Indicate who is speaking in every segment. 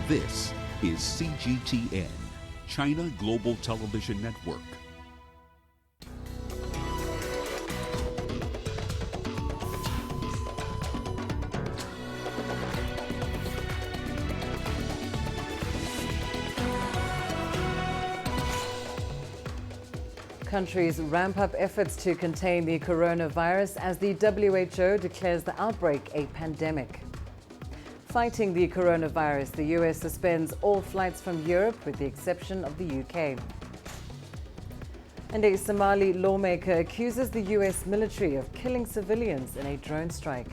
Speaker 1: This is CGTN, China Global Television Network.
Speaker 2: Countries ramp up efforts to contain the coronavirus as the WHO declares the outbreak a pandemic. Fighting the coronavirus, the US suspends all flights from Europe with the exception of the UK. And a Somali lawmaker accuses the US military of killing civilians in a drone strike.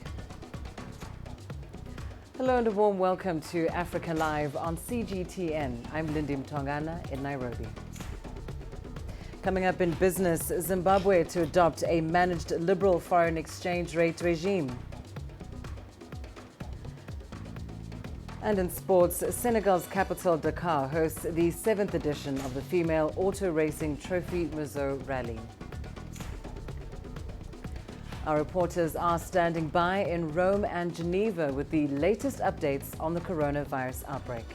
Speaker 2: Hello and a warm welcome to Africa Live on CGTN. I'm Lindy Mtongana in Nairobi. Coming up in business, Zimbabwe to adopt a managed liberal foreign exchange rate regime. And in sports, Senegal's capital Dakar hosts the 7th edition of the female auto racing Trophy Meusot Rally. Our reporters are standing by in Rome and Geneva with the latest updates on the coronavirus outbreak.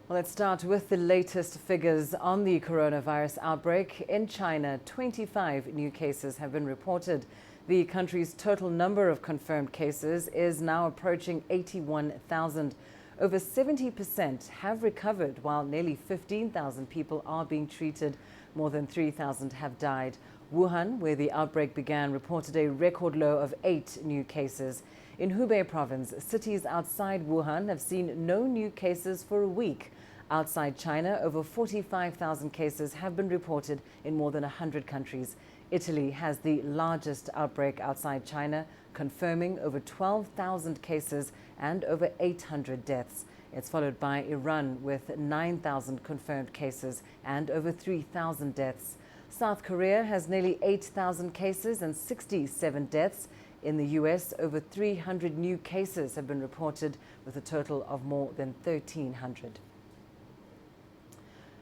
Speaker 2: Well, let's start with the latest figures on the coronavirus outbreak. In China, 25 new cases have been reported. The country's total number of confirmed cases is now approaching 81,000. Over 70% have recovered, while nearly 15,000 people are being treated. More than 3,000 have died. Wuhan, where the outbreak began, reported a record low of 8 new cases. In Hubei province, cities outside Wuhan have seen no new cases for a week. Outside China, over 45,000 cases have been reported in more than 100 countries. Italy has the largest outbreak outside China, confirming over 12,000 cases and over 800 deaths. It's followed by Iran with 9,000 confirmed cases and over 3,000 deaths. South Korea has nearly 8,000 cases and 67 deaths. In the US, over 300 new cases have been reported, with a total of more than 1,300.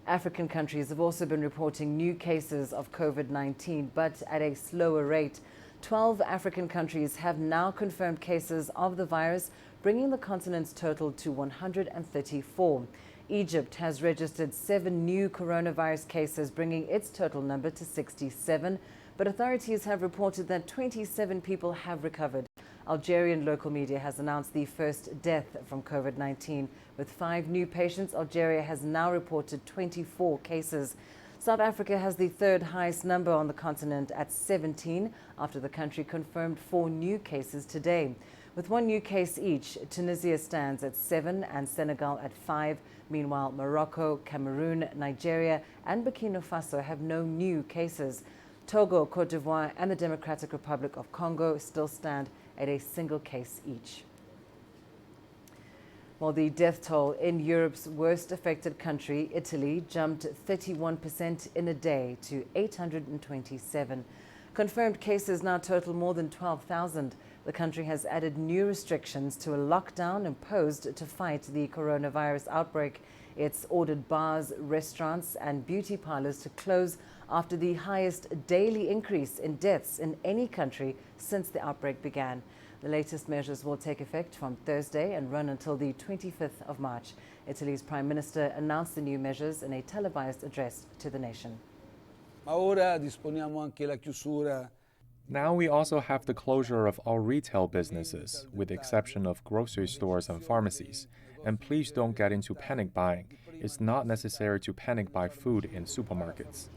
Speaker 2: African countries have also been reporting new cases of COVID-19, but at a slower rate. 12 African countries have now confirmed cases of the virus, bringing the continent's total to 134. Egypt has registered 7 new coronavirus cases, bringing its total number to 67. But authorities have reported that 27 people have recovered. Algerian local media has announced the first death from COVID-19. With 5 new patients, Algeria has now reported 24 cases. South Africa has the 3rd highest number on the continent at 17, after the country confirmed 4 new cases today. With 1 new case each, Tunisia stands at 7 and Senegal at 5. Meanwhile, Morocco, Cameroon, Nigeria and Burkina Faso have no new cases. Togo, Cote d'Ivoire and the Democratic Republic of Congo still stand at a single case each. Well, the death toll in Europe's worst affected country, Italy, jumped 31% in a day to 827. Confirmed cases now total more than 12,000. The country has added new restrictions to a lockdown imposed to fight the coronavirus outbreak. It's ordered bars, restaurants and beauty parlors to close after the highest daily increase in deaths in any country since the outbreak began. The latest measures will take effect from Thursday and run until the 25th of March. Italy's Prime Minister announced the new measures in a televised address to the nation.
Speaker 3: Now we also have the closure of all retail businesses, with the exception of grocery stores and pharmacies. And please don't get into panic buying. It's not necessary to panic buy food in supermarkets.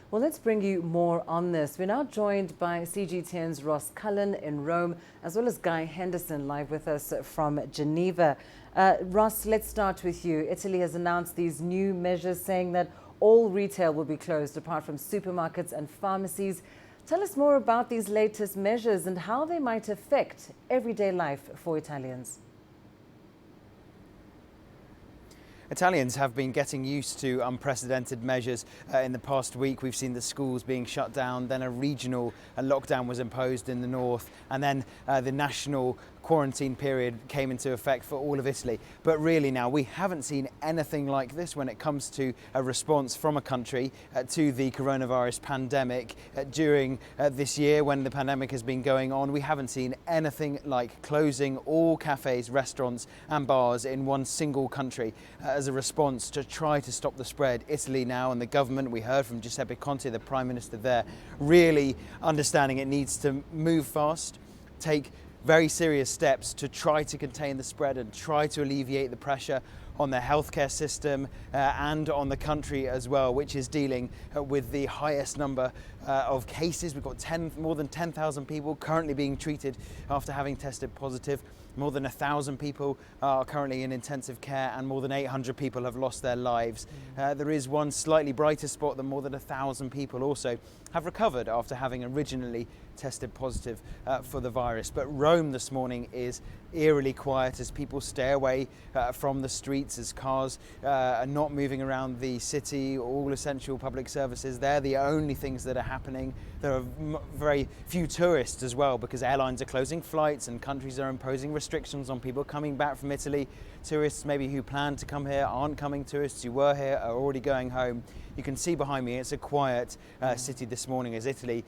Speaker 2: Well, let's bring you more on this. We're now joined by CGTN's Ross Cullen in Rome, as well as Guy Henderson live with us from Geneva. Ross, let's start with you. Italy has announced these new measures saying that all retail will be closed apart from supermarkets and pharmacies. Tell us more about these latest measures and how they might affect everyday life for Italians.
Speaker 4: Italians have been getting used to unprecedented measures. In the past week, we've seen the schools being shut down, then a regional lockdown was imposed in the north, and then the national quarantine period came into effect for all of Italy. But really now, we haven't seen anything like this when it comes to a response from a country to the coronavirus pandemic. During this year, when the pandemic has been going on, we haven't seen anything like closing all cafes, restaurants and bars in one single country as a response to try to stop the spread. Italy now, and the government, we heard from Giuseppe Conte, the Prime Minister there, really understanding it needs to move fast, take very serious steps to try to contain the spread and try to alleviate the pressure on the healthcare system and on the country as well, which is dealing with the highest number of cases. We've got more than 10,000 people currently being treated after having tested positive. More than 1,000 people are currently in intensive care, and more than 800 people have lost their lives. There is one slightly brighter spot that more than 1,000 people also have recovered after having originally tested positive for the virus. But Rome this morning is eerily quiet as people stay away from the streets, as cars are not moving around the city. All essential public services, they're the only things that are happening. There are very few tourists as well, because airlines are closing flights and countries are imposing restrictions on people coming back from Italy. Tourists maybe who plan to come here aren't coming. Tourists who were here are already going home. You can see behind me it's a quiet city this morning as Italy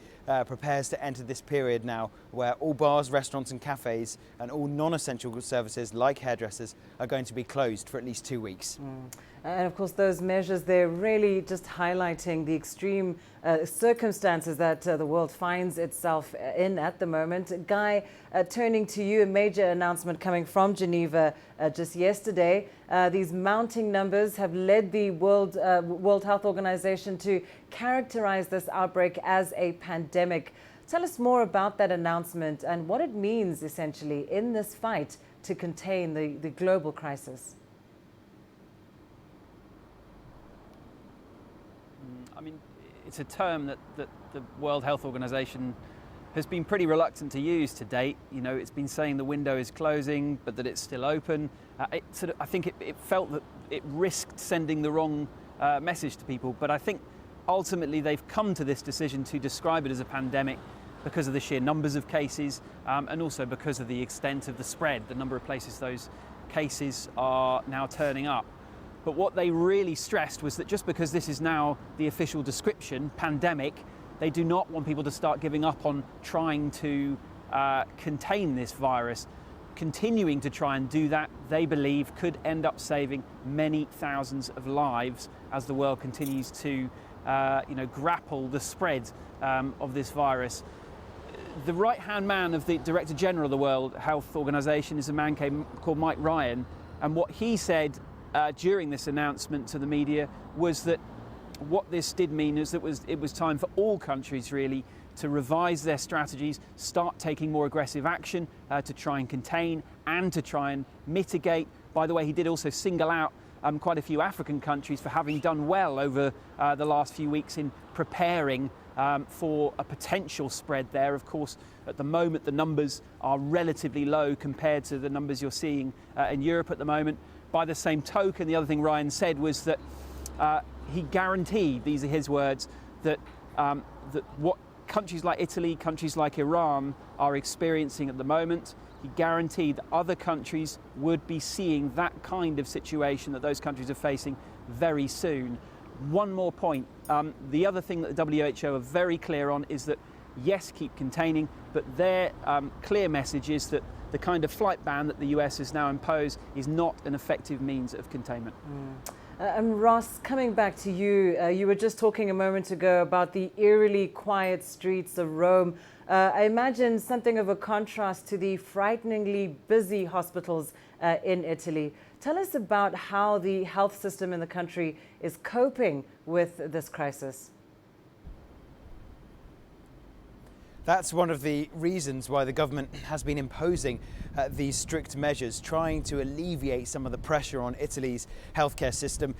Speaker 4: prepares to enter this period now where all bars, restaurants and cafes and all non-essential services like hairdressers are going to be closed for at least 2 weeks.
Speaker 2: And of course, those measures, they're really just highlighting the extreme circumstances that the world finds itself in at the moment. Guy, turning to you, a major announcement coming from Geneva just yesterday. These mounting numbers have led the World Health Organization to characterize this outbreak as a pandemic. Tell us more about that announcement and what it means essentially in this fight to contain the global crisis.
Speaker 5: I mean, it's a term that the World Health Organization has been pretty reluctant to use to date. You know, it's been saying the window is closing, but that it's still open. I think it felt that it risked sending the wrong message to people. But I think ultimately they've come to this decision to describe it as a pandemic because of the sheer numbers of cases and also because of the extent of the spread, the number of places those cases are now turning up. But what they really stressed was that just because this is now the official description, pandemic, they do not want people to start giving up on trying to contain this virus. Continuing to try and do that, they believe, could end up saving many thousands of lives as the world continues to grapple the spread of this virus. The right-hand man of the Director General of the World Health Organization is a man called Mike Ryan, and what he said during this announcement to the media was that what this did mean is that it was time for all countries really to revise their strategies, start taking more aggressive action to try and contain and to try and mitigate. By the way, he did also single out quite a few African countries for having done well over the last few weeks in preparing for a potential spread there. Of course, at the moment, the numbers are relatively low compared to the numbers you're seeing in Europe at the moment. By the same token, the other thing Ryan said was that he guaranteed, these are his words, that what countries like Italy, countries like Iran are experiencing at the moment, he guaranteed that other countries would be seeing that kind of situation that those countries are facing very soon. One more point, the other thing that the WHO are very clear on is that yes, keep containing, but their clear message is that the kind of flight ban that the US has now imposed is not an effective means of containment.
Speaker 2: And Ross, coming back to you, you were just talking a moment ago about the eerily quiet streets of Rome. I imagine something of a contrast to the frighteningly busy hospitals in Italy. Tell us about how the health system in the country is coping with this crisis.
Speaker 4: That's one of the reasons why the government has been imposing these strict measures, trying to alleviate some of the pressure on Italy's healthcare system.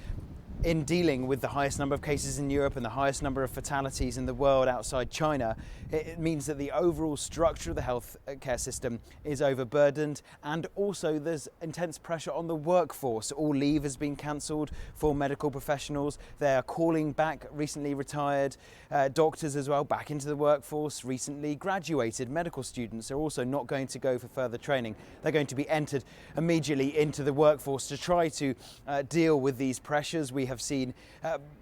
Speaker 4: in dealing with the highest number of cases in Europe and the highest number of fatalities in the world outside China, it means that the overall structure of the healthcare system is overburdened, and also there's intense pressure on the workforce. All leave has been cancelled for medical professionals. They are calling back recently retired doctors as well back into the workforce. Recently graduated medical students are also not going to go for further training. They're going to be entered immediately into the workforce to try to deal with these pressures. We have seen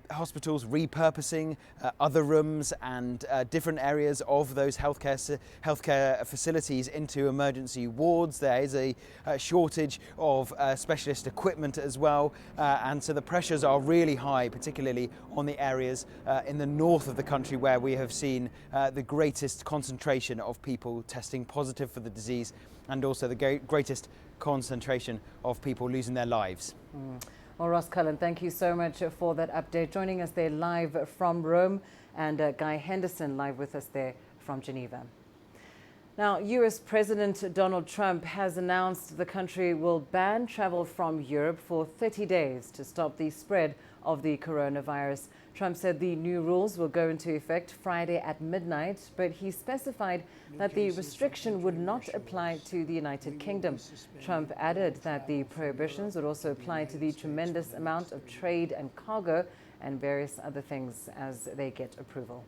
Speaker 4: hospitals repurposing other rooms and different areas of those healthcare facilities into emergency wards. There is a shortage of specialist equipment as well, and so the pressures are really high, particularly on the areas in the north of the country where we have seen the greatest concentration of people testing positive for the disease, and also the greatest concentration of people losing their lives.
Speaker 2: Well, Ross Cullen, thank you so much for that update. Joining us there live from Rome, and Guy Henderson live with us there from Geneva. Now, US President Donald Trump has announced the country will ban travel from Europe for 30 days to stop the spread of the coronavirus. Trump said the new rules will go into effect Friday at midnight, but he specified that the restriction would not apply to the United Kingdom. Trump added that the prohibitions would also apply to the tremendous amount of trade and cargo and various other things as they get approval.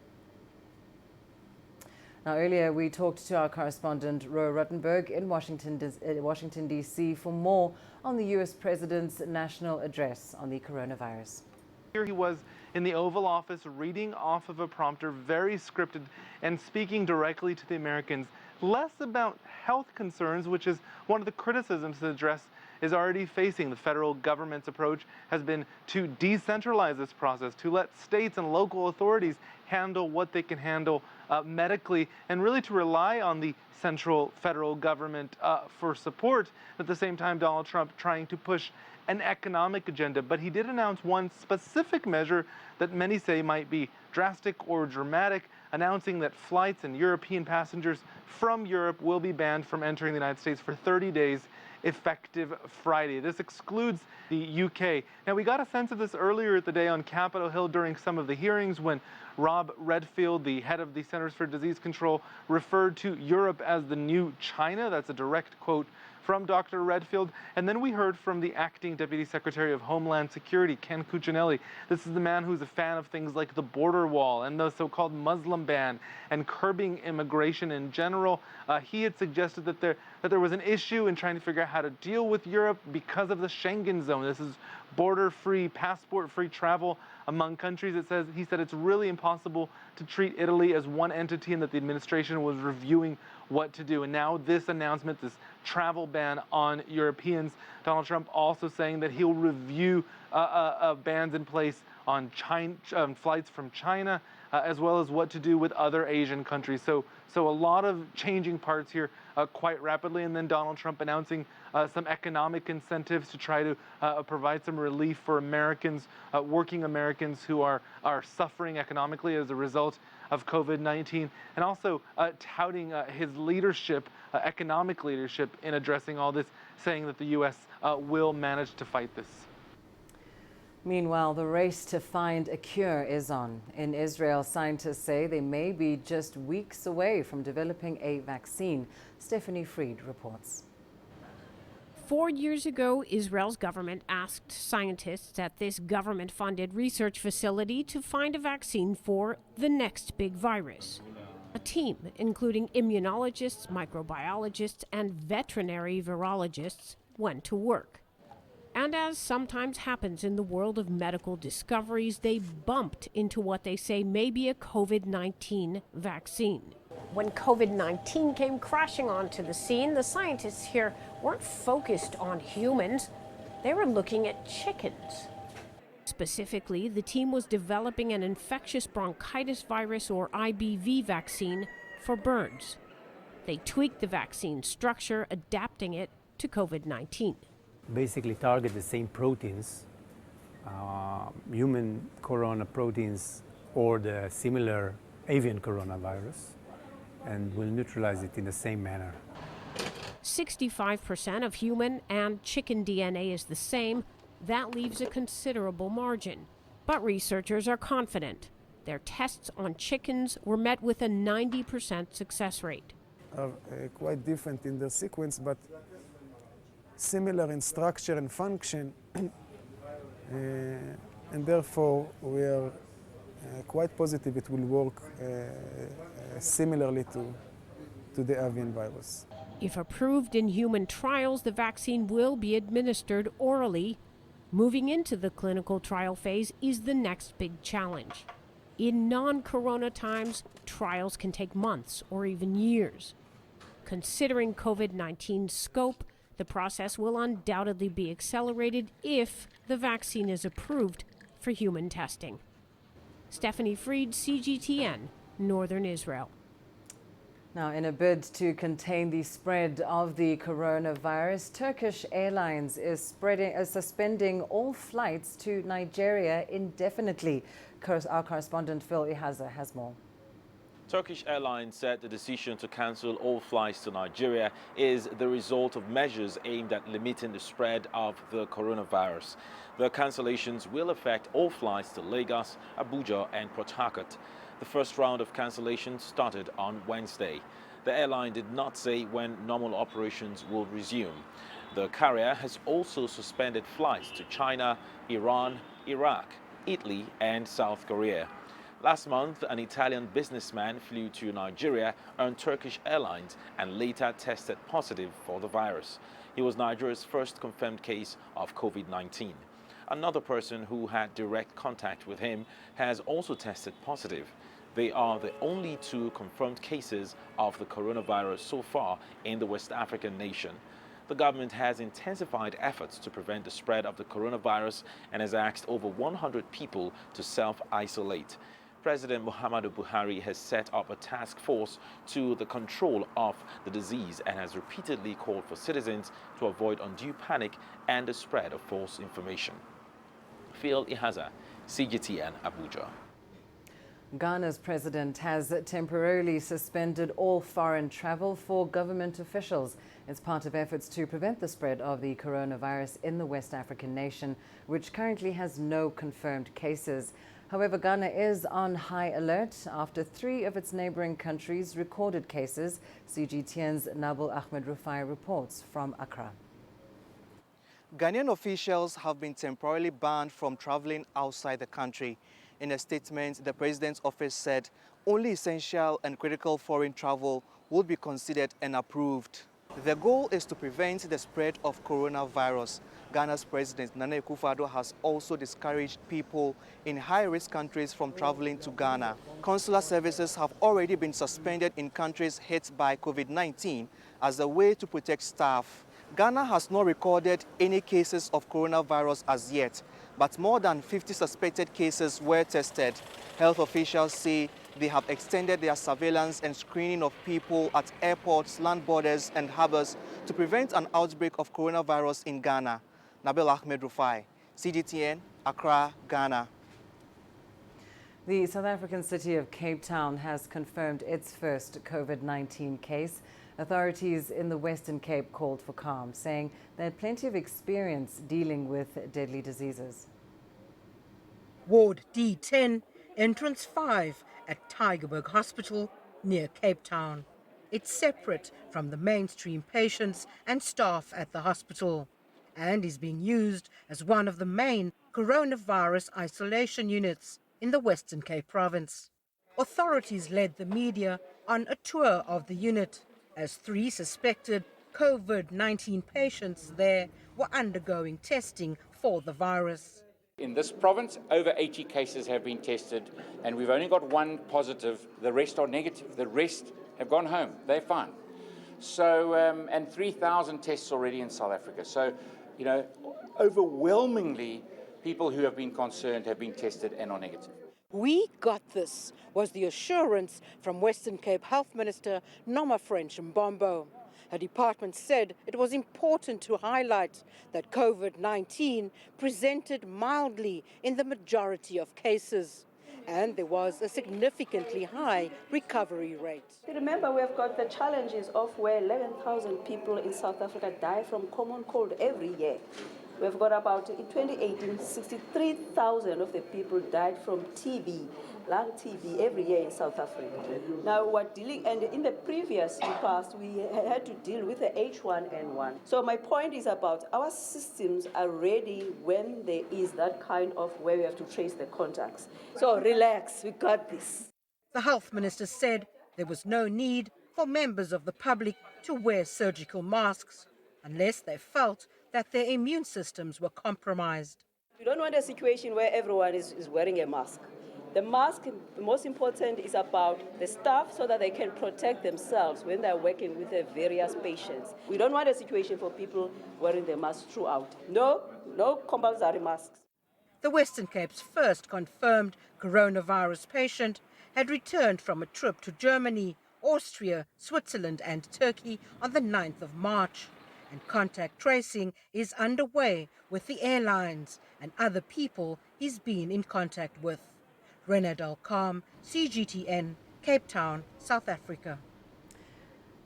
Speaker 2: Now, earlier we talked to our correspondent Ro Rottenberg in Washington, D.C. for more on the U.S. President's national address on the coronavirus.
Speaker 6: Here he was in the Oval Office reading off of a prompter, very scripted, and speaking directly to the Americans, less about health concerns, which is one of the criticisms the address is already facing. The federal government's approach has been to decentralize this process, to let states and local authorities handle what they can handle medically, and really to rely on the central federal government for support. At the same time, Donald Trump trying to push an economic agenda, but he did announce one specific measure that many say might be drastic or dramatic, announcing that flights and European passengers from Europe will be banned from entering the United States for 30 days, effective Friday. This excludes the UK. Now, we got a sense of this earlier today on Capitol Hill during some of the hearings when Rob Redfield, the head of the Centers for Disease Control, referred to Europe as the new China. That's a direct quote from Dr. Redfield. And then we heard from the acting Deputy Secretary of Homeland Security, Ken Cuccinelli. This is the man who's a fan of things like the border wall and the so-called Muslim ban and curbing immigration in general. He had suggested that there was an issue in trying to figure out how to deal with Europe because of the Schengen zone. This is border-free, passport-free travel among countries. He said it's really impossible to treat Italy as one entity, and that the administration was reviewing what to do. And now this announcement, this travel ban on Europeans, Donald Trump also saying that he'll review bans in place on flights from China, as well as what to do with other Asian countries. So a lot of changing parts here quite rapidly. And then Donald Trump announcing some economic incentives to try to provide some relief for Americans, working Americans who are suffering economically as a result of COVID-19, and also touting his leadership, economic leadership, in addressing all this, saying that the U.S. Will manage to fight this.
Speaker 2: Meanwhile, the race to find a cure is on. In Israel, scientists say they may be just weeks away from developing a vaccine. Stephanie Fried reports.
Speaker 7: 4 years ago, Israel's government asked scientists at this government-funded research facility to find a vaccine for the next big virus. A team, including immunologists, microbiologists, and veterinary virologists, went to work. And as sometimes happens in the world of medical discoveries, they bumped into what they say may be a COVID-19 vaccine. When COVID-19 came crashing onto the scene, the scientists here weren't focused on humans. They were looking at chickens. Specifically, the team was developing an infectious bronchitis virus, or IBV, vaccine for birds. They tweaked the vaccine structure, adapting it to COVID-19.
Speaker 8: Basically target the same proteins, human corona proteins or the similar avian coronavirus, and will neutralize it in the same manner.
Speaker 7: 65% of human and chicken DNA is the same, That leaves a considerable margin. But researchers are confident. Their tests on chickens were met with a 90% success rate.
Speaker 9: Are quite different in their sequence, but similar in structure and function, and therefore we are quite positive it will work similarly to the avian virus.
Speaker 7: If approved in human trials, the vaccine will be administered orally. Moving into the clinical trial phase is the next big challenge. In non-corona times, trials can take months or even years. Considering COVID-19's scope, the process will undoubtedly be accelerated if the vaccine is approved for human testing. Stephanie Fried, CGTN, Northern Israel.
Speaker 2: Now, in a bid to contain the spread of the coronavirus, Turkish Airlines is suspending all flights to Nigeria indefinitely. Our correspondent Phil Ihaza has more.
Speaker 10: Turkish Airlines said the decision to cancel all flights to Nigeria is the result of measures aimed at limiting the spread of the coronavirus. The cancellations will affect all flights to Lagos, Abuja and Port Harcourt. The first round of cancellations started on Wednesday. The airline did not say when normal operations will resume. The carrier has also suspended flights to China, Iran, Iraq, Italy and South Korea. Last month, an Italian businessman flew to Nigeria on Turkish Airlines and later tested positive for the virus. He was Nigeria's first confirmed case of COVID-19. Another person who had direct contact with him has also tested positive. They are the only two confirmed cases of the coronavirus so far in the West African nation. The government has intensified efforts to prevent the spread of the coronavirus and has asked over 100 people to self-isolate. President Muhammadu Buhari has set up a task force to the control of the disease and has repeatedly called for citizens to avoid undue panic and the spread of false information. Phil Ihaza, CGTN, Abuja.
Speaker 2: Ghana's president has temporarily suspended all foreign travel for government officials. It's part of efforts to prevent the spread of the coronavirus in the West African nation, which currently has no confirmed cases. However, Ghana is on high alert after 3 of its neighboring countries recorded cases. CGTN's Nabil Ahmed Rufai reports from Accra.
Speaker 11: Ghanaian officials have been temporarily banned from traveling outside the country. In a statement, the president's office said only essential and critical foreign travel would be considered and approved. The goal is to prevent the spread of coronavirus. Ghana's president, Nana Akufo-Addo, has also discouraged people in high-risk countries from traveling to Ghana. Consular services have already been suspended in countries hit by COVID-19 as a way to protect staff. Ghana has not recorded any cases of coronavirus as yet, but more than 50 suspected cases were tested. Health officials say they have extended their surveillance and screening of people at airports, land borders and harbors to prevent an outbreak of coronavirus in Ghana. Nabil Ahmed Rufai, CGTN, Accra, Ghana.
Speaker 2: The South African city of Cape Town has confirmed its first COVID-19 case. Authorities in the Western Cape called for calm, saying they had plenty of experience dealing with deadly diseases.
Speaker 12: Ward D10, entrance 5 at Tygerberg Hospital near Cape Town. It's separate from the mainstream patients and staff at the hospital and is being used as one of the main coronavirus isolation units in the Western Cape province. Authorities led the media on a tour of the unit as 3 suspected COVID-19 patients there were undergoing testing for the virus.
Speaker 13: In this province, over 80 cases have been tested, and we've only got 1 positive. The rest are negative. The rest have gone home. They're fine. So, and 3,000 tests already in South Africa. So, you know, overwhelmingly, people who have been concerned have been tested and are negative.
Speaker 12: We got this, was the assurance from Western Cape Health Minister Noma French Mbombo. Her department said it was important to highlight that COVID-19 presented mildly in the majority of cases, and there was a significantly high recovery rate.
Speaker 14: Remember, we've got the challenges of where 11,000 people in South Africa die from common cold every year. We've got about, in 2018, 63,000 of the people died from TB, lung TB, every year in South Africa. Now we're dealing, and in the previous past, we had to deal with the H1N1. So my point is about our systems are ready when there is that kind of where we have to trace the contacts. So relax, we got this.
Speaker 12: The health minister said there was no need for members of the public to wear surgical masks unless they felt that their immune systems were compromised.
Speaker 14: We don't want a situation where everyone is wearing a mask. The mask, the most important, is about the staff so that they can protect themselves when they're working with the various patients. We don't want a situation for people wearing the mask throughout. No compulsory masks.
Speaker 12: The Western Cape's first confirmed coronavirus patient had returned from a trip to Germany, Austria, Switzerland and Turkey on the 9th of March. And contact tracing is underway with the airlines and other people he's been in contact with. Renard Al-Kam, CGTN, Cape Town, South Africa.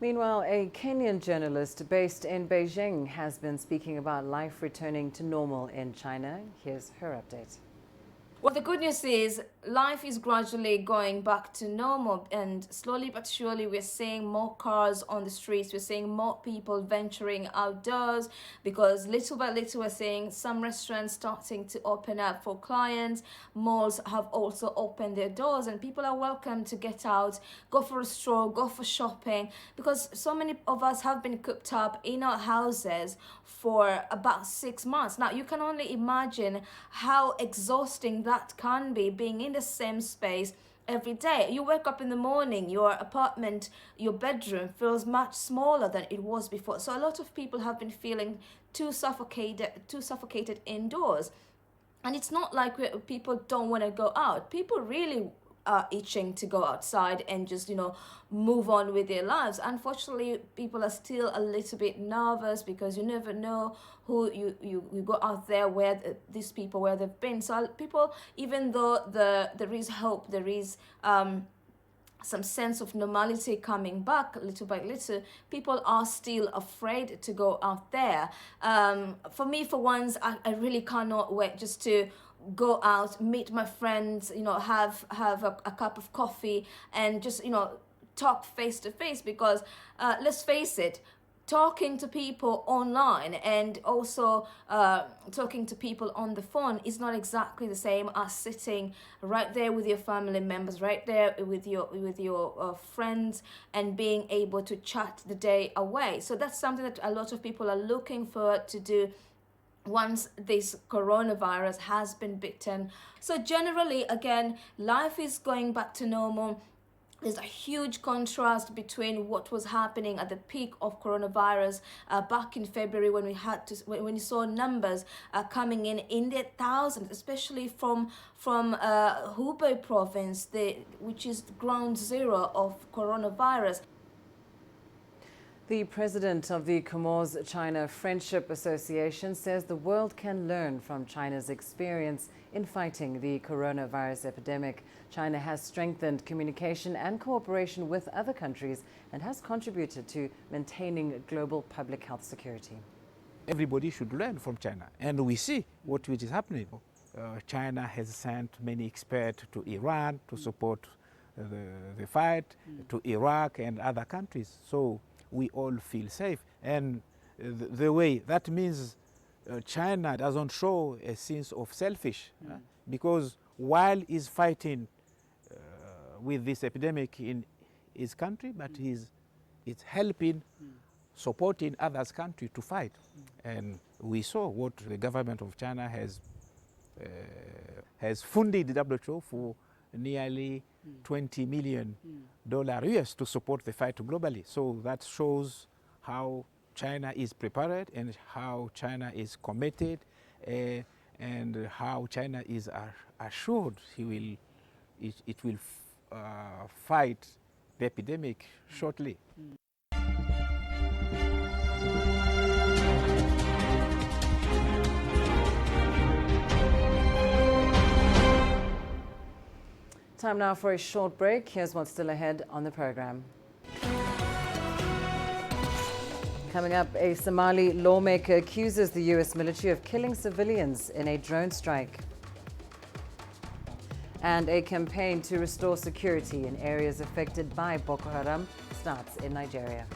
Speaker 2: Meanwhile, a Kenyan journalist based in Beijing has been speaking about life returning to normal in China. Here's her update.
Speaker 15: Well, the good news is life is gradually going back to normal, and slowly but surely we're seeing more cars on the streets. We're seeing more people venturing outdoors, because little by little we're seeing some restaurants starting to open up for clients. Malls have also opened their doors and people are welcome to get out, go for a stroll, go for shopping, because so many of us have been cooped up in our houses for about 6 months. Now, you can only imagine how exhausting that can be, being in the same space every day. You wake up in the morning, your apartment, your bedroom feels much smaller than it was before. So a lot of people have been feeling too suffocated indoors. And it's not like people don't want to go out. People really are itching to go outside and just, move on with their lives. Unfortunately, people are still a little bit nervous because you never know who you go out there, where these people, where they've been. So people, even though there is hope, there is some sense of normality coming back little by little, people are still afraid to go out there. For me, for once, I really cannot wait just to go out, meet my friends, have a cup of coffee and just, talk face to face, because let's face it, talking to people online and also talking to people on the phone is not exactly the same as sitting right there with your family members, right there with your friends, and being able to chat the day away. So that's something that a lot of people are looking forward to do once this coronavirus has been beaten. So generally, again, life is going back to normal. There's a huge contrast between what was happening at the peak of coronavirus back in February, when when you saw numbers coming in the thousands, especially from Hubei province, which is ground zero of coronavirus.
Speaker 2: The president of the Comores-China Friendship Association says the world can learn from China's experience in fighting the coronavirus epidemic. China has strengthened communication and cooperation with other countries and has contributed to maintaining global public health security.
Speaker 16: Everybody should learn from China, and we see what is happening. China has sent many experts to Iran to support the fight, to Iraq and other countries. So we all feel safe, and the way that means China doesn't show a sense of selfish, because while he's fighting with this epidemic in his country, but he's helping, supporting others' country to fight. And we saw what the government of China has funded the WHO for nearly $20 million US to support the fight globally. So that shows how China is prepared and how China is committed, and how China is assured it will fight the epidemic shortly.
Speaker 2: Time now for a short break. Here's what's still ahead on the program. Coming up, a Somali lawmaker accuses the U.S. military of killing civilians in a drone strike. And a campaign to restore security in areas affected by Boko Haram starts in Nigeria.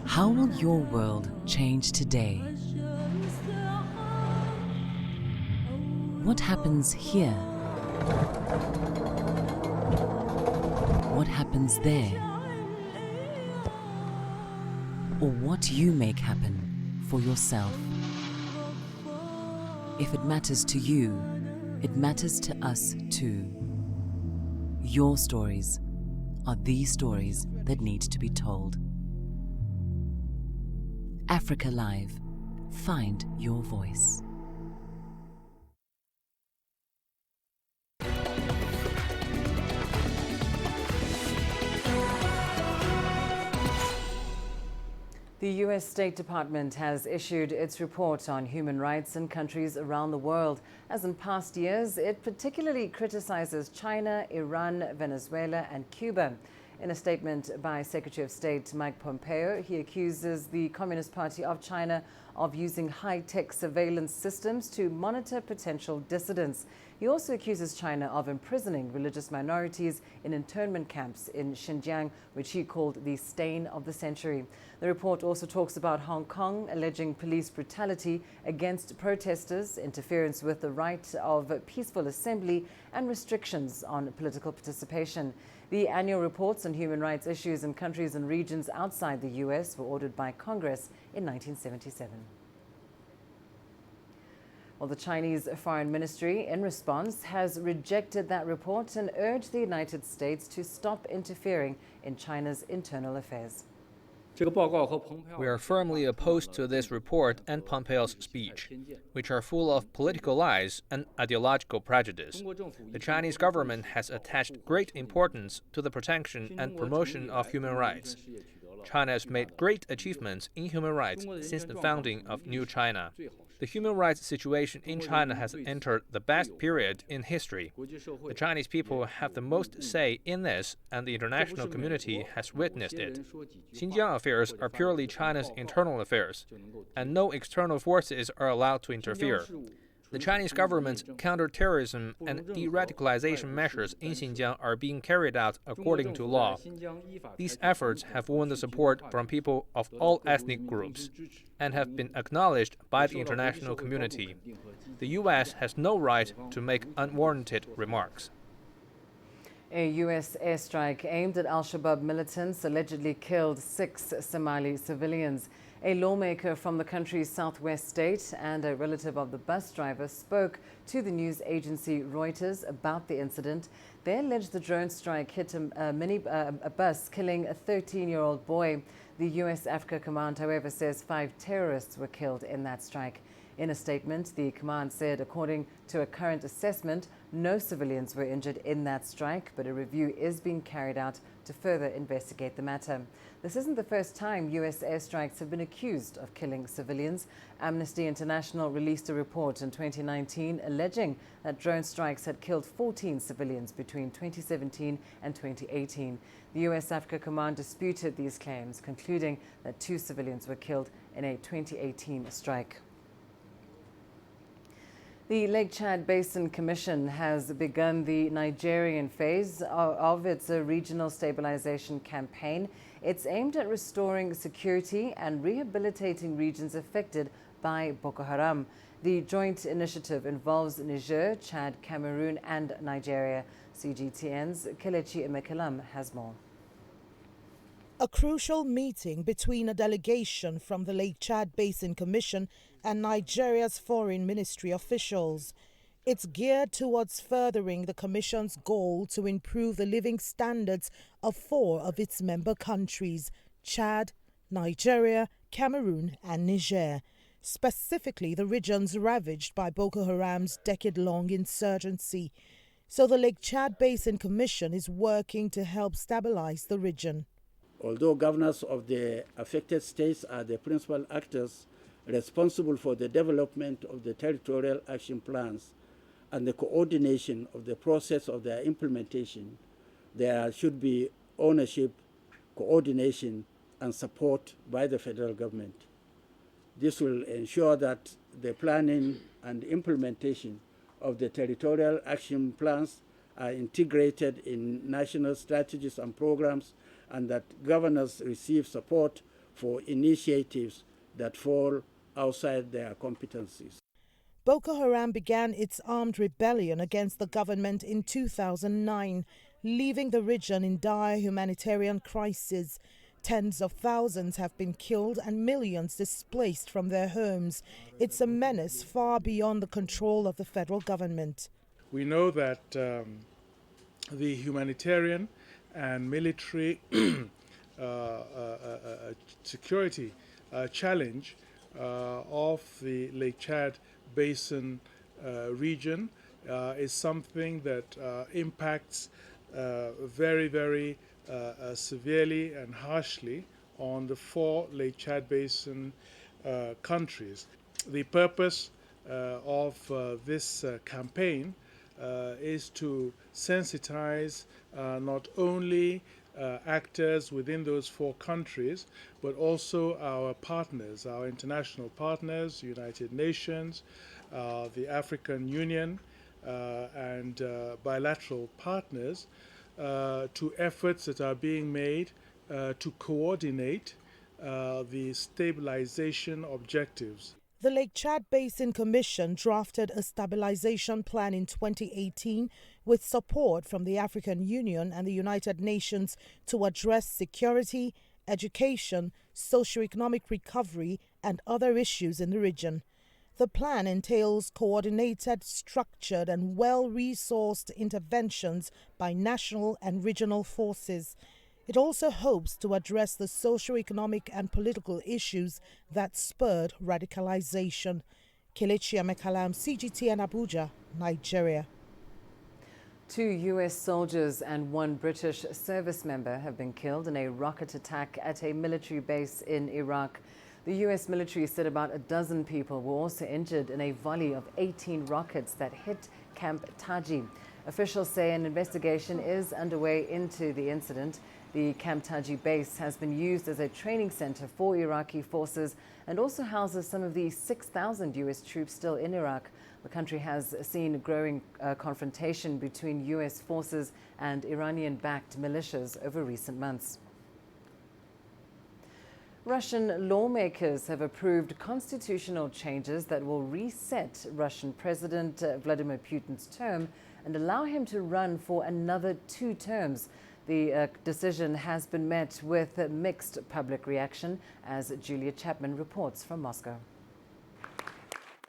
Speaker 17: How will your world change today? What happens here? What happens there? Or what you make happen for yourself? If it matters to you, it matters to us too. Your stories are the stories that need to be told. Africa Live. Find your voice.
Speaker 2: The U.S. State Department has issued its report on human rights in countries around the world. As in past years, it particularly criticizes China, Iran, Venezuela, and Cuba. In a statement by Secretary of State Mike Pompeo, he accuses the Communist Party of China of using high-tech surveillance systems to monitor potential dissidents. He also accuses China of imprisoning religious minorities in internment camps in Xinjiang, which he called the stain of the century. The report also talks about Hong Kong, alleging police brutality against protesters, interference with the right of peaceful assembly, and restrictions on political participation. The annual reports on human rights issues in countries and regions outside the U.S. were ordered by Congress in 1977. Well, the Chinese Foreign Ministry, in response, has rejected that report and urged the United States to stop interfering in China's internal affairs.
Speaker 18: We are firmly opposed to this report and Pompeo's speech, which are full of political lies and ideological prejudice. The Chinese government has attached great importance to the protection and promotion of human rights. China has made great achievements in human rights since the founding of New China. The human rights situation in China has entered the best period in history. The Chinese people have the most say in this, and the international community has witnessed it. Xinjiang affairs are purely China's internal affairs, and no external forces are allowed to interfere. The Chinese government's counter-terrorism and de-radicalization measures in Xinjiang are being carried out according to law. These efforts have won the support from people of all ethnic groups and have been acknowledged by the international community. The U.S. has no right to make unwarranted remarks.
Speaker 2: A U.S. airstrike aimed at al-Shabaab militants allegedly killed 6 Somali civilians. A lawmaker from the country's southwest state and a relative of the bus driver spoke to the news agency Reuters about the incident. They alleged the drone strike hit a bus, killing a 13-year-old boy. The U.S. Africa Command, however, says 5 terrorists were killed in that strike. In a statement, the command said, according to a current assessment, no civilians were injured in that strike, but a review is being carried out to further investigate the matter. This isn't the first time U.S. airstrikes have been accused of killing civilians. Amnesty International released a report in 2019 alleging that drone strikes had killed 14 civilians between 2017 and 2018. The U.S. Africa Command disputed these claims, concluding that 2 civilians were killed in a 2018 strike. The Lake Chad Basin Commission has begun the Nigerian phase of its regional stabilization campaign. It's aimed at restoring security and rehabilitating regions affected by Boko Haram. The joint initiative involves Niger, Chad, Cameroon, and Nigeria. CGTN's Kelechi Emekalam has more.
Speaker 19: A crucial meeting between a delegation from the Lake Chad Basin Commission and Nigeria's foreign ministry officials. It's geared towards furthering the Commission's goal to improve the living standards of 4 of its member countries, Chad, Nigeria, Cameroon, and Niger, specifically the regions ravaged by Boko Haram's decade-long insurgency. So the Lake Chad Basin Commission is working to help stabilize the region.
Speaker 20: Although governors of the affected states are the principal actors responsible for the development of the territorial action plans and the coordination of the process of their implementation, there should be ownership, coordination, and support by the federal government. This will ensure that the planning and implementation of the territorial action plans are integrated in national strategies and programs, and that governors receive support for initiatives that fall outside their competencies.
Speaker 19: Boko Haram began its armed rebellion against the government in 2009, leaving the region in dire humanitarian crisis. Tens of thousands have been killed and millions displaced from their homes. It's a menace far beyond the control of the federal government.
Speaker 21: We know that the humanitarian and military security challenge of the Lake Chad Basin region is something that impacts very, very severely and harshly on the 4 Lake Chad Basin countries. The purpose of this campaign is to sensitize not only actors within those 4 countries, but also our partners, our international partners, United Nations, the African Union, and bilateral partners, to efforts that are being made to coordinate the stabilization objectives.
Speaker 19: The Lake Chad Basin Commission drafted a stabilization plan in 2018 with support from the African Union and the United Nations to address security, education, socio-economic recovery, and other issues in the region. The plan entails coordinated, structured, and well-resourced interventions by national and regional forces. It also hopes to address the socio-economic and political issues that spurred radicalization. Kelechi Amekalam, CGTN Abuja, Nigeria.
Speaker 2: 2 U.S. soldiers and 1 British service member have been killed in a rocket attack at a military base in Iraq. The U.S. military said about a dozen people were also injured in a volley of 18 rockets that hit Camp Taji. Officials say an investigation is underway into the incident. The Camp Taji base has been used as a training center for Iraqi forces and also houses some of the 6,000 U.S. troops still in Iraq. The country has seen a growing confrontation between U.S. forces and Iranian-backed militias over recent months. Russian lawmakers have approved constitutional changes that will reset Russian President Vladimir Putin's term and allow him to run for another 2 terms. The decision has been met with mixed public reaction, as Julia Chapman reports from Moscow.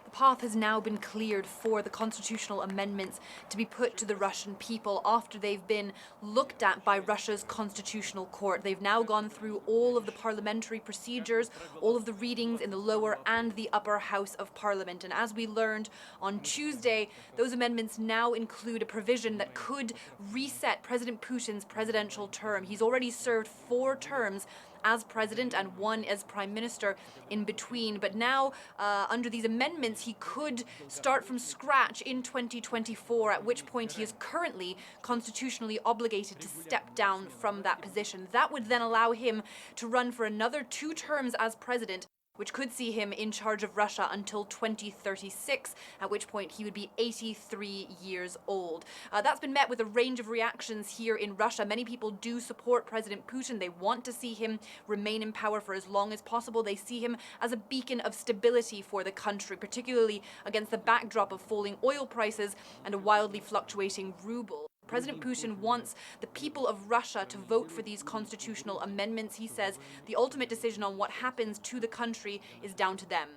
Speaker 22: The path has now been cleared for the constitutional amendments to be put to the Russian people after they've been looked at by Russia's constitutional court. They've now gone through all of the parliamentary procedures, all of the readings in the lower and the upper house of parliament. And as we learned on Tuesday, those amendments now include a provision that could reset President Putin's presidential term. He's already served 4 terms as president and 1 as prime minister in between. But now, under these amendments, he could start from scratch in 2024, at which point he is currently constitutionally obligated to step down from that position. That would then allow him to run for another 2 terms as president, which could see him in charge of Russia until 2036, at which point he would be 83 years old. That's been met with a range of reactions here in Russia. Many people do support President Putin. They want to see him remain in power for as long as possible. They see him as a beacon of stability for the country, particularly against the backdrop of falling oil prices and a wildly fluctuating ruble. President Putin wants the people of Russia to vote for these constitutional amendments. He says the ultimate decision on what happens to the country is down to them.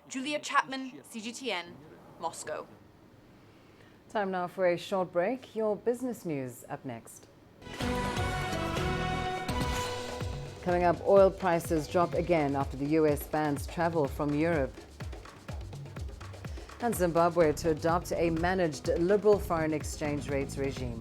Speaker 22: Julia Chapman, CGTN, Moscow.
Speaker 2: Time now for a short break. Your business news up next. Coming up, oil prices drop again after the US bans travel from Europe. And Zimbabwe to adopt a managed liberal foreign exchange rates regime.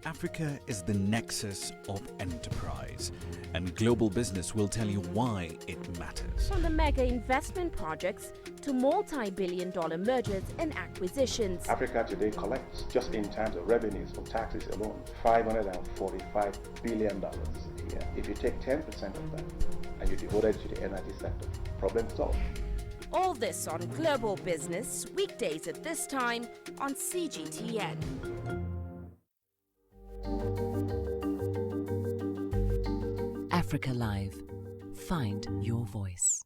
Speaker 1: Africa is the nexus of enterprise, and global business will tell you why it matters.
Speaker 3: From the mega investment projects to multi-billion-dollar mergers and acquisitions.
Speaker 23: Africa today collects, just in terms of revenues from taxes alone, $545 billion a year. If you take 10% of that and you devote it to the energy sector, problem solved.
Speaker 3: All this on Global Business, weekdays at this time on CGTN.
Speaker 17: Africa Live. Find your voice.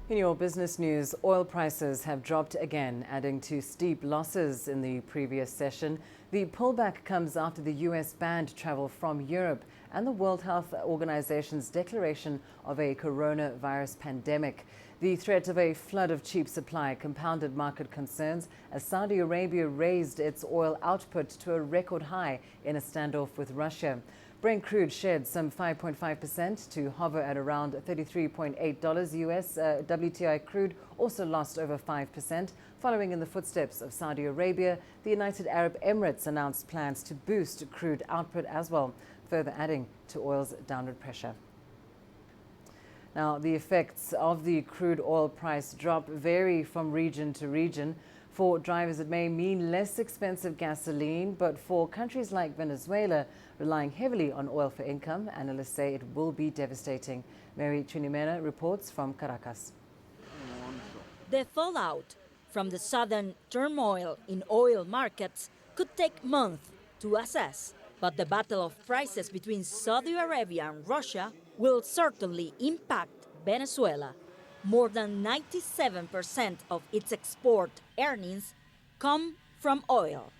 Speaker 2: In your business news, oil prices have dropped again, adding to steep losses in the previous session. The pullback comes after the US banned travel from Europe and the World Health Organization's declaration of a coronavirus pandemic. The threat of a flood of cheap supply compounded market concerns as Saudi Arabia raised its oil output to a record high in a standoff with Russia. Brent crude shed some 5.5% to hover at around $33.8 US. WTI crude also lost over 5%, following in the footsteps of Saudi Arabia. The United Arab Emirates announced plans to boost crude output as well, further adding to oil's downward pressure. Now, the effects of the crude oil price drop vary from region to region. For drivers, it may mean less expensive gasoline, but for countries like Venezuela, relying heavily on oil for income, analysts say it will be devastating. Mary Chunimena reports from Caracas.
Speaker 24: The fallout from the sudden turmoil in oil markets could take months to assess, but the battle of prices between Saudi Arabia and Russia will certainly impact Venezuela. More than 97% of its export earnings come from oil.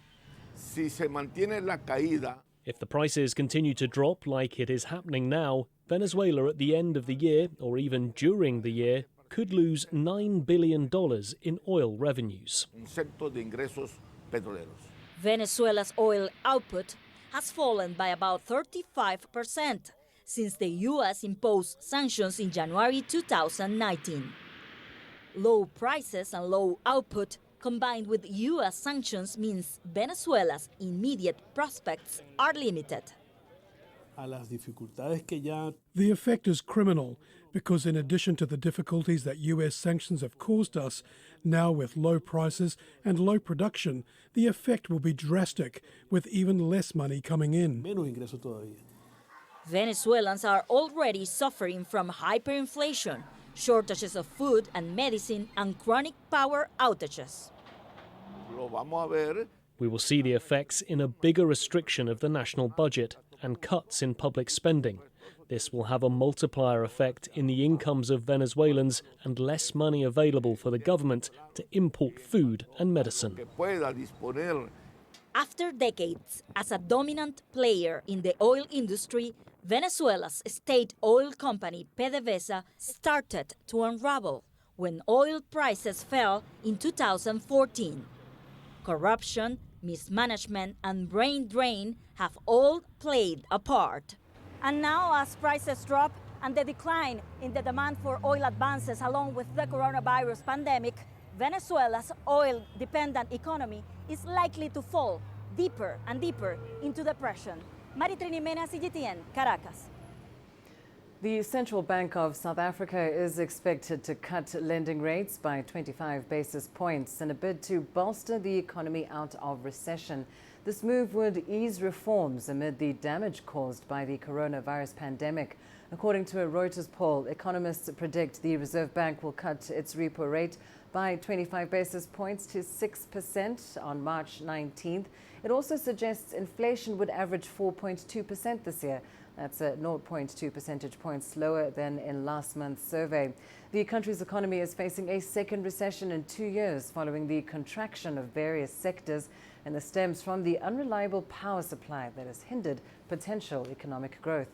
Speaker 25: Si se mantiene la caída.
Speaker 26: If the prices continue to drop like it is happening now, Venezuela at the end of the year, or even during the year, could lose $9 billion in oil revenues.
Speaker 24: Venezuela's oil output has fallen by about 35% since the U.S. imposed sanctions in January 2019. Low prices and low output combined with U.S. sanctions means Venezuela's immediate prospects are limited.
Speaker 27: The effect is criminal because in addition to the difficulties that U.S. sanctions have caused us, now with low prices and low production, the effect will be drastic with even less money coming in.
Speaker 24: Venezuelans are already suffering from hyperinflation, shortages of food and medicine, and chronic power outages.
Speaker 26: We will see the effects in a bigger restriction of the national budget and cuts in public spending. This will have a multiplier effect in the incomes of Venezuelans and less money available for the government to import food and medicine.
Speaker 24: After decades as a dominant player in the oil industry, Venezuela's state oil company PDVSA started to unravel when oil prices fell in 2014. Corruption, mismanagement, and brain drain have all played a part.
Speaker 28: And now, as prices drop and the decline in the demand for oil advances along with the coronavirus pandemic, Venezuela's oil-dependent economy is likely to fall deeper and deeper into depression. Maritrini Mena, CGTN, Caracas.
Speaker 2: The Central Bank of South Africa is expected to cut lending rates by 25 basis points in a bid to bolster the economy out of recession. This move would ease reforms amid the damage caused by the coronavirus pandemic. According to a Reuters poll, economists predict the Reserve Bank will cut its repo rate by 25 basis points to 6% on March 19th. It also suggests inflation would average 4.2% this year. That's 0.2 percentage points lower than in last month's survey. The country's economy is facing a second recession in 2 years following the contraction of various sectors, and this stems from the unreliable power supply that has hindered potential economic growth.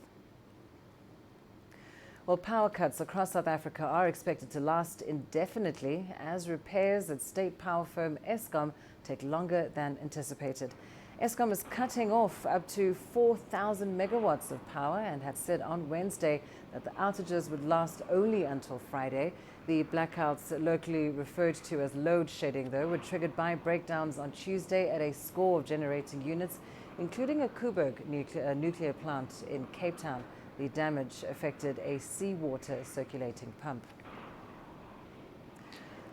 Speaker 2: Well, power cuts across South Africa are expected to last indefinitely as repairs at state power firm Eskom take longer than anticipated. Eskom is cutting off up to 4,000 megawatts of power and had said on Wednesday that the outages would last only until Friday. The blackouts, locally referred to as load shedding, though, were triggered by breakdowns on Tuesday at a score of generating units, including a Coburg nuclear plant in Cape Town. The damage affected a seawater circulating pump.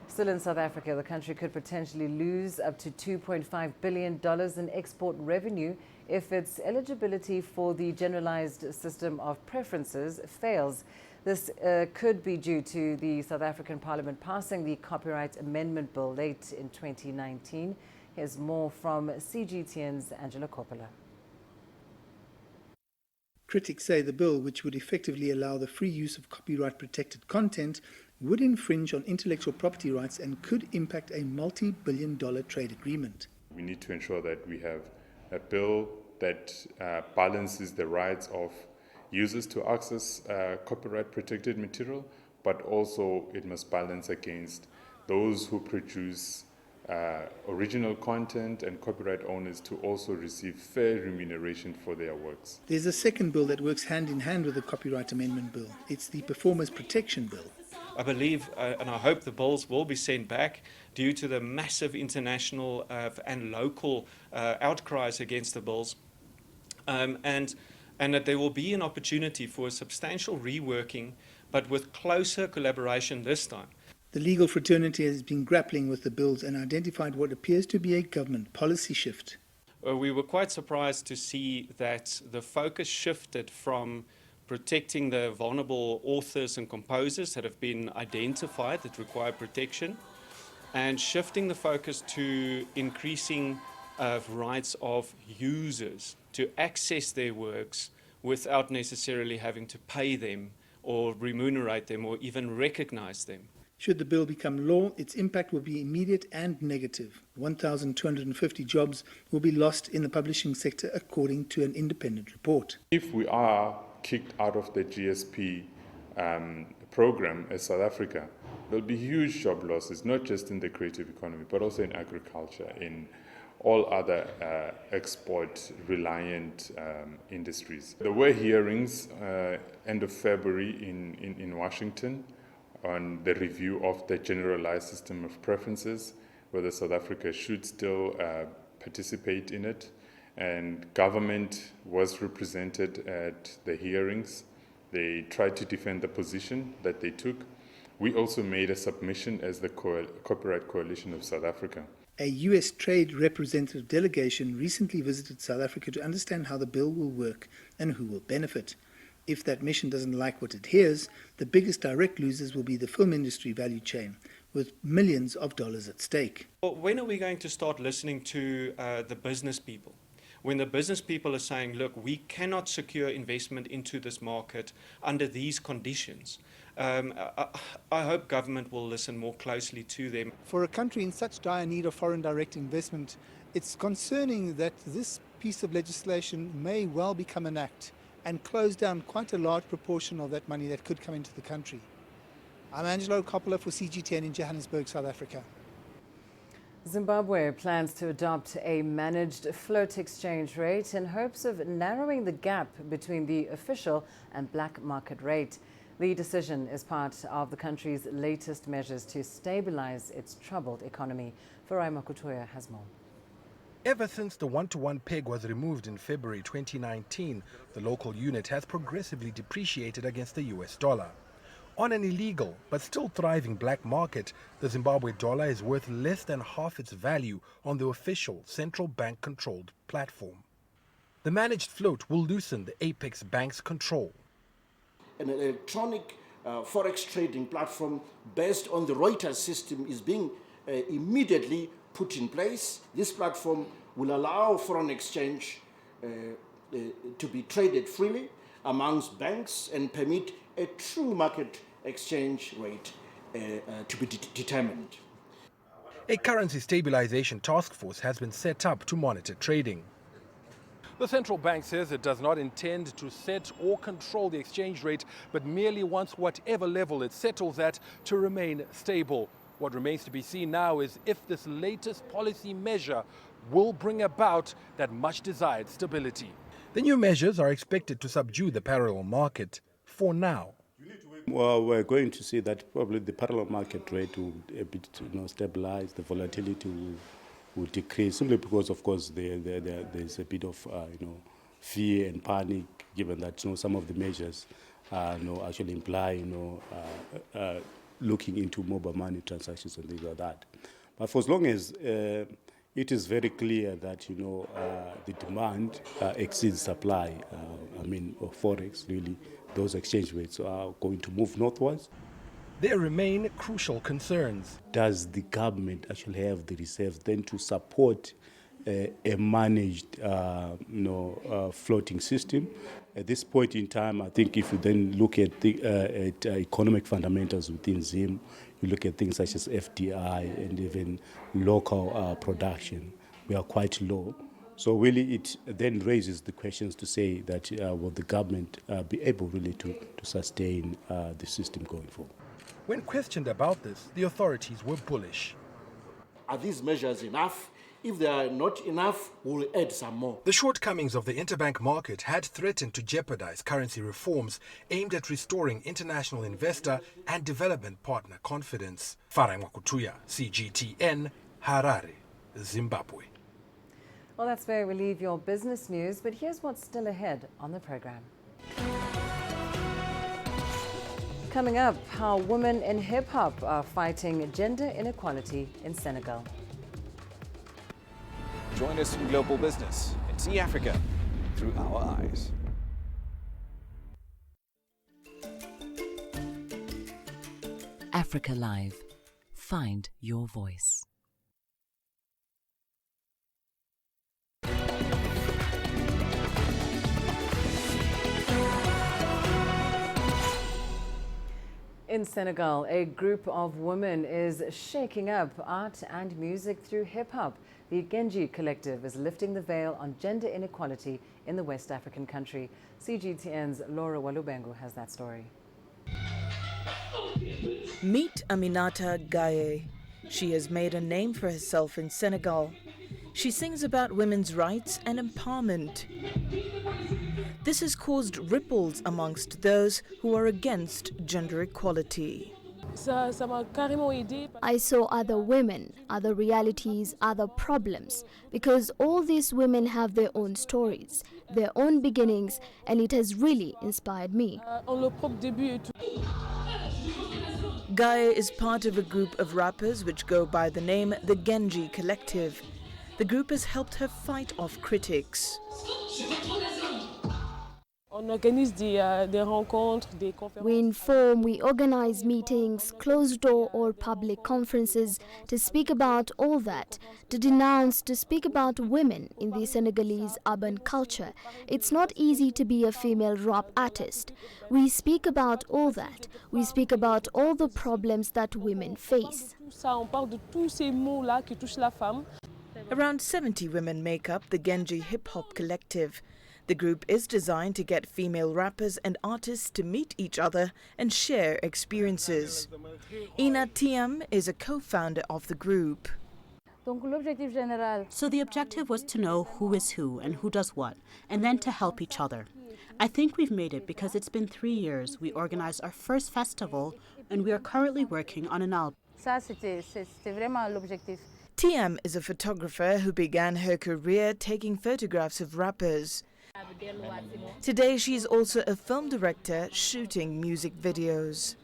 Speaker 2: Still in South Africa, the country could potentially lose up to $2.5 billion in export revenue if its eligibility for the generalized system of preferences fails. This could be due to the South African Parliament passing the Copyright Amendment Bill late in 2019. Here's more from CGTN's Angela Coppola.
Speaker 4: Critics say the bill, which would effectively allow the free use of copyright-protected content, would infringe on intellectual property rights and could impact a multi-billion-dollar trade agreement.
Speaker 5: We need to ensure that we have a bill that balances the rights of users to access copyright-protected material, but also it must balance against those who produce original content and copyright owners to also receive fair remuneration for their works.
Speaker 4: There's a second bill that works hand in hand with the Copyright Amendment Bill. It's the Performers Protection Bill.
Speaker 6: I believe and I hope the bills will be sent back due to the massive international and local outcries against the bills, and that there will be an opportunity for a substantial reworking, but with closer collaboration this time.
Speaker 4: The legal fraternity has been grappling with the bills and identified what appears to be a government policy shift.
Speaker 6: We were quite surprised to see that the focus shifted from protecting the vulnerable authors and composers that have been identified that require protection, and shifting the focus to increasing rights of users to access their works without necessarily having to pay them or remunerate them or even recognize them.
Speaker 4: Should the bill become law, its impact will be immediate and negative. 1,250 jobs will be lost in the publishing sector, according to an independent report.
Speaker 5: If we are kicked out of the GSP program as South Africa, there'll be huge job losses, not just in the creative economy, but also in agriculture, in all other export-reliant industries. There were hearings end of February in Washington on the review of the generalized system of preferences, whether South Africa should still participate in it. And government was represented at the hearings. They tried to defend the position that they took. We also made a submission as the Copyright Coalition of South Africa.
Speaker 4: A U.S. trade representative delegation recently visited South Africa to understand how the bill will work and who will benefit. If that mission doesn't like what it hears, the biggest direct losers will be the film industry value chain, with millions of dollars at stake.
Speaker 6: Well, when are we going to start listening to the business people? When the business people are saying, look, we cannot secure investment into this market under these conditions. I hope government will listen more closely to them.
Speaker 7: For a country in such dire need of foreign direct investment, it's concerning that this piece of legislation may well become an act and close down quite a large proportion of that money that could come into the country. I'm Angelo Coppola for CGTN in Johannesburg, South Africa.
Speaker 2: Zimbabwe plans to adopt a managed float exchange rate in hopes of narrowing the gap between the official and black market rate. The decision is part of the country's latest measures to stabilize its troubled economy. Farai Makutoya has more.
Speaker 8: Ever since the one-to-one peg was removed in February 2019, the local unit has progressively depreciated against the US dollar. On an illegal but still thriving black market, the Zimbabwe dollar is worth less than half its value on the official central bank-controlled platform. The managed float will loosen the apex bank's control.
Speaker 9: An electronic forex trading platform based on the Reuters system is being immediately put in place. This platform will allow foreign exchange to be traded freely amongst banks and permit a true market exchange rate to be determined.
Speaker 8: A currency stabilization task force has been set up to monitor trading. The central bank says it does not intend to set or control the exchange rate, but merely wants whatever level it settles at to remain stable. What remains to be seen now is if this latest policy measure will bring about that much desired stability. The new measures are expected to subdue the parallel market for now.
Speaker 10: Well, we're going to see that probably the parallel market rate will a bit stabilize, the volatility will decrease, simply because, of course, there's a bit of fear and panic, given that some of the measures actually imply looking into mobile money transactions and things like that. But for as long as it is very clear that the demand exceeds supply, of forex, really, those exchange rates are going to move northwards.
Speaker 8: There remain crucial concerns.
Speaker 10: Does the government actually have the reserves then to support a managed floating system? At this point in time, I think if you then look at economic fundamentals within Zim, you look at things such as FDI and even local production, we are quite low. So really it then raises the questions to say that will the government be able really to sustain the system going forward?
Speaker 8: When questioned about this, the authorities were bullish.
Speaker 9: Are these measures enough? If they are not enough, we'll add some more.
Speaker 8: The shortcomings of the interbank market had threatened to jeopardize currency reforms aimed at restoring international investor and development partner confidence. Farai Mwakutuya, CGTN, Harare, Zimbabwe.
Speaker 2: Well, that's where we leave your business news, but here's what's still ahead on the program. Coming up, how women in hip-hop are fighting gender inequality in Senegal.
Speaker 1: Join us in Global Business and see Africa through our eyes.
Speaker 17: Africa Live. Find your voice.
Speaker 2: In Senegal, a group of women is shaking up art and music through hip-hop. The Genji Collective is lifting the veil on gender inequality in the West African country. CGTN's Laura Walubengo has that story.
Speaker 11: Meet Aminata Gaye. She has made a name for herself in Senegal. She sings about women's rights and empowerment. This has caused ripples amongst those who are against gender equality.
Speaker 12: I saw other women, other realities, other problems, because all these women have their own stories, their own beginnings, and it has really inspired me.
Speaker 11: Gaye is part of a group of rappers which go by the name the Genji Collective. The group has helped her fight off critics.
Speaker 12: We inform, we organize meetings, closed door or public conferences to speak about all that, to denounce, to speak about women in the Senegalese urban culture. It's not easy to be a female rap artist. We speak about all that. We speak about all the problems that women face.
Speaker 11: Around 70 women make up the Genji Hip Hop Collective. The group is designed to get female rappers and artists to meet each other and share experiences. Ina Tiam is a co-founder of the group.
Speaker 13: So the objective was to know who is who and who does what, and then to help each other. I think we've made it because it's been 3 years. We organized our first festival, and we are currently working on an album.
Speaker 11: Tiam is a photographer who began her career taking photographs of rappers. Today she is also a film director shooting music videos.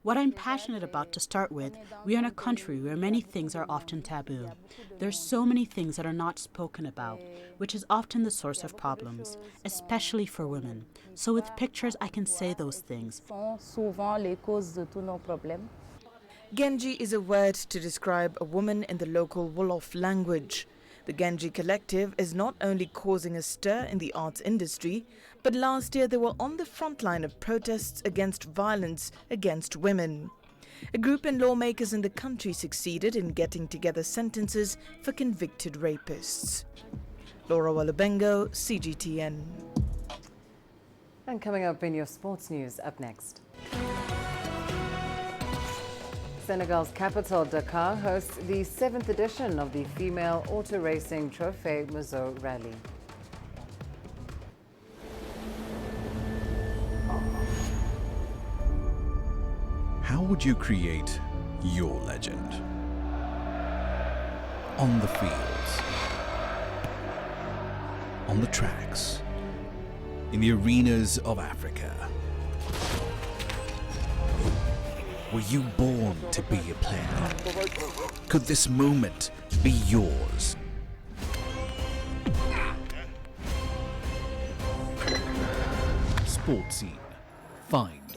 Speaker 13: What I'm passionate about to start with, we are in a country where many things are often taboo. There's so many things that are not spoken about, which is often the source of problems, especially for women. So with pictures I can say those things.
Speaker 11: Genji is a word to describe a woman in the local Wolof language. The Genji Collective is not only causing a stir in the arts industry, but last year they were on the front line of protests against violence against women. A group and lawmakers in the country succeeded in getting together sentences for convicted rapists. Laura Walubengo, CGTN.
Speaker 2: And coming up in your sports news, up next. Senegal's capital, Dakar, hosts the 7th edition of the female auto racing Trophée Muzo Rally.
Speaker 1: How would you create your legend? On the fields, on the tracks, in the arenas of Africa. Were you born to be a player? Could this moment be yours? Sports Scene. Find